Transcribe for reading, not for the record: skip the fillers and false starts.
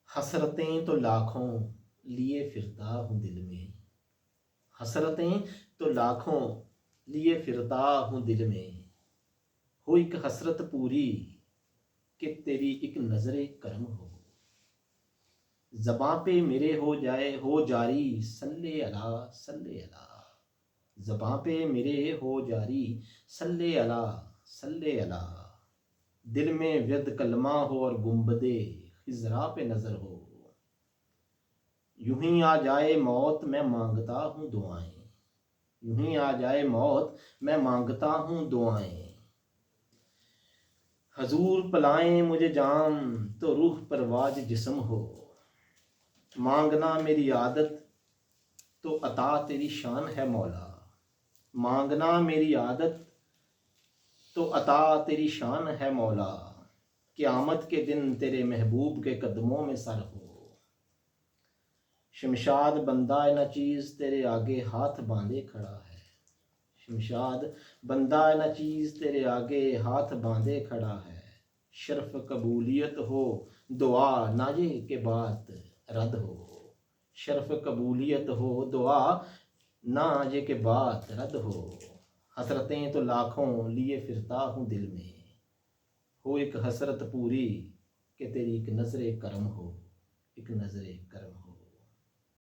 حسرتیں تو لاکھوں لیے پھرتا ہوں دل میں، حسرتیں تو لاکھوں لیے پھرتا ہوں دل میں، ہو ایک حسرت پوری کہ تیری ایک نظر کرم ہو، زباں پہ میرے ہو جاری صلی اللہ صلی اللہ، زباں پہ میرے ہو جاری صلی اللہ صلی اللہ، دل میں ورد کلمہ ہو اور گنبد خضرا پہ نظر ہو، یوں ہی آ جائے موت میں مانگتا ہوں دعائیں، یوں ہی آ جائے موت میں مانگتا ہوں دعائیں، حضور پلائیں مجھے جام تو روح پرواز جسم ہو، مانگنا میری عادت تو عطا تیری شان ہے مولا، مانگنا میری عادت تو عطا تیری شان ہے مولا، قیامت کے دن تیرے محبوب کے قدموں میں سر ہو، شمشاد بندہ نہ چیز تیرے آگے ہاتھ باندھے کھڑا ہے، شمشاد بندہ نہ چیز تیرے آگے ہاتھ باندھے کھڑا ہے، شرف قبولیت ہو دعا ناجے کے بات رد ہو، شرف قبولیت ہو دعا ناجے کے بات رد ہو، حسرتیں تو لاکھوں لیے پھرتا ہوں دل میں، ہو ایک حسرت پوری کہ تیری ایک نظر کرم ہو، ایک نظر کرم ہو۔